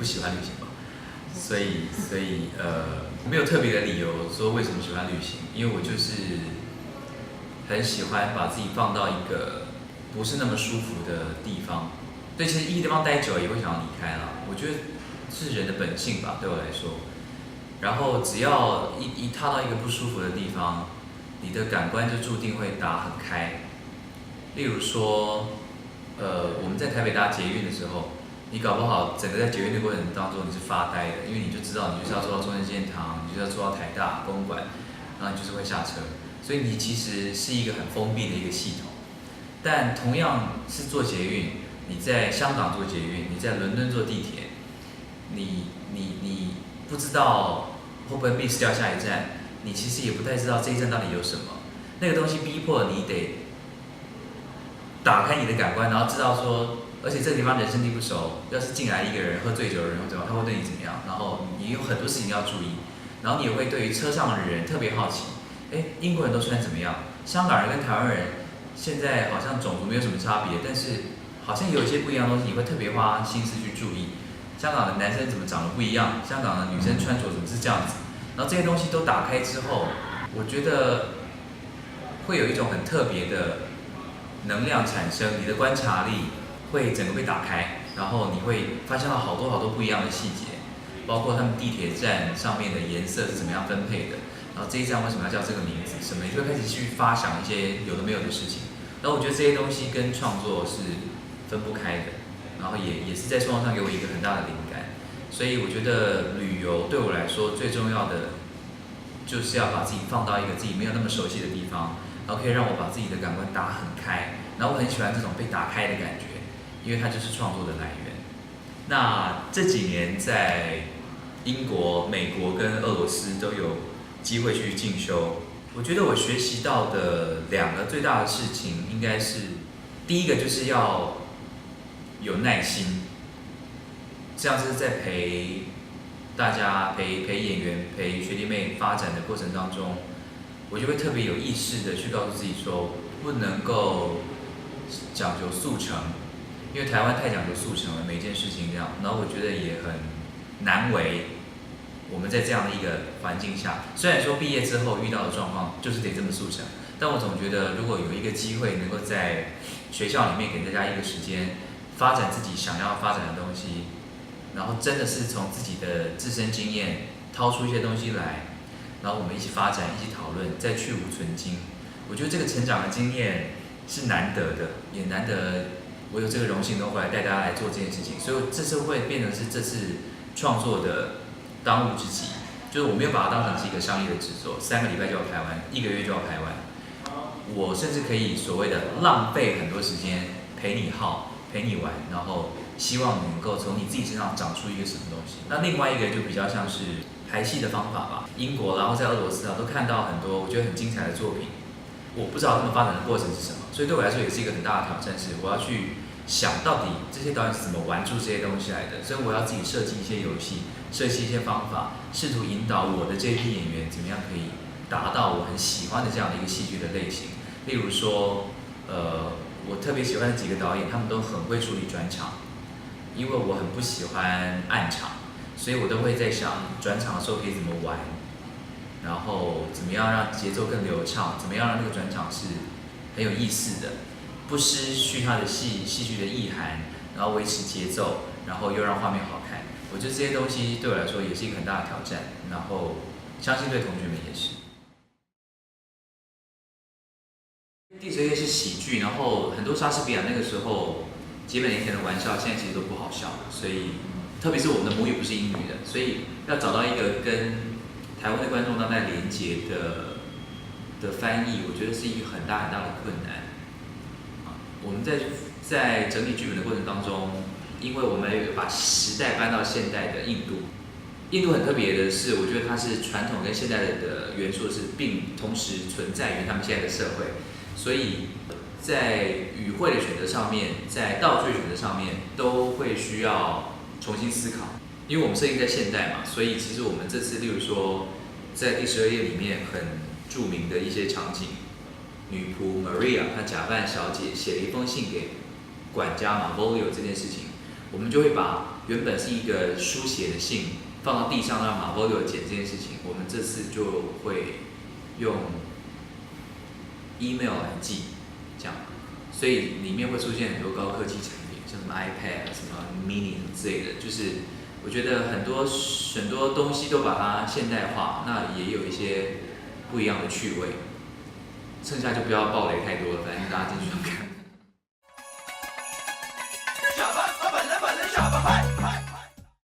不喜欢旅行吧。所以没有特别的理由说为什么喜欢旅行，因为我就是很喜欢把自己放到一个不是那么舒服的地方。对，其实一个地方待久了也会想要离开啦，我觉得是人的本性吧，对我来说。然后只要一踏到一个不舒服的地方，你的感官就注定会打很开。例如说，我们在台北搭捷运的时候，你搞不好整个在捷运的过程当中你是发呆的，因为你就知道你就是要坐到中正纪念堂，你就是要坐到台大公馆，然后你就是会下车，所以你其实是一个很封闭的一个系统。但同样是坐捷运，你在香港坐捷运，你在伦敦坐地铁，你不知道会不会 miss 掉下一站，你其实也不太知道这一站到底有什么。那个东西逼迫你得打开你的感官，然后知道说，而且这个地方人生地不熟，要是进来一个人喝醉酒的人或者他会对你怎么样，然后你有很多事情要注意，然后你也会对于车上的人特别好奇，英国人都穿怎么样？香港人跟台湾人现在好像种族没有什么差别，但是好像有一些不一样的东西，你会特别花心思去注意。香港的男生怎么长得不一样？香港的女生穿着怎么是这样子？然后这些东西都打开之后，我觉得会有一种很特别的能量产生，你的观察力会整个被打开，然后你会发现到好多好多不一样的细节，包括他们地铁站上面的颜色是怎么样分配的，然后这一站为什么要叫这个名字，什么，你就会开始去发想一些有的没有的事情。然后我觉得这些东西跟创作是分不开的，然后也是在创作上给我一个很大的灵感。所以我觉得旅游对我来说最重要的，就是要把自己放到一个自己没有那么熟悉的地方，然后可以让我把自己的感官打很开。然后我很喜欢这种被打开的感觉，因为它就是创作的来源。那这几年在英国、美国跟俄罗斯都有机会去进修，我觉得我学习到的两个最大的事情，应该是第一个就是要有耐心，这样是在陪大家、陪演员、陪学弟妹发展的过程当中，我就会特别有意识的去告诉自己说，不能够讲究速成，因为台湾太讲究速成了，每件事情这样，然后我觉得也很难为。我们在这样的一个环境下，虽然说毕业之后遇到的状况就是得这么速成，但我总觉得如果有一个机会能够在学校里面给大家一个时间，发展自己想要发展的东西，然后真的是从自己的自身经验掏出一些东西来，然后我们一起发展、一起讨论，再去无存精。我觉得这个成长的经验是难得的，也难得我有这个荣幸能回来带大家来做这件事情，所以这次会变成是这次创作的当务之急，就是我没有把它当成是一个商业的制作，3个礼拜就要拍完，1个月就要拍完。我甚至可以所谓的浪费很多时间陪你耗、陪你玩，然后希望能够从你自己身上长出一个什么东西。那另外一个就比较像是排戏的方法吧，英国然后在俄罗斯都看到很多我觉得很精彩的作品，我不知道他们发展的过程是什么，所以对我来说也是一个很大的挑战，是我要去想到底这些导演是怎么玩出这些东西来的，所以我要自己设计一些游戏，设计一些方法，试图引导我的这批演员怎么样可以达到我很喜欢的这样的一个戏剧的类型。例如说，我特别喜欢的几个导演，他们都很会处理转场，因为我很不喜欢暗场，所以我都会在想转场的时候可以怎么玩，然后怎么样让节奏更流畅，怎么样让那个转场是很有意思的，不失去它的戏剧的意涵，然后维持节奏，然后又让画面好看。我觉得这些东西对我来说也是一个很大的挑战，然后相信对同学们也是。第十页是喜剧，然后很多莎士比亚那个时候几百年前的玩笑，现在其实都不好笑，所以特别是我们的母语不是英语的，所以要找到一个跟台湾的观众当代连结的翻译，我觉得是一个很大很大的困难。我们在整理剧本的过程当中，因为我们把时代搬到现代的印度，印度很特别的是，我觉得它是传统跟现代的元素是并同时存在于他们现在的社会，所以在语汇的选择上面，在道具的选择上面，都会需要重新思考。因为我们设定在现代嘛，所以其实我们这次，例如说，在第12页里面很著名的一些场景，女仆 Maria 她假扮小姐写了一封信给管家 Malvolio 这件事情，我们就会把原本是一个书写的信放到地上让马波流捡这件事情，我们这次就会用 email 来寄，这样，所以里面会出现很多高科技产品，像什么 iPad、什么 mini 之类的，就是我觉得很多东西都把它现代化，那也有一些不一样的趣味。剩下就不要爆雷太多了，反正大家进去看。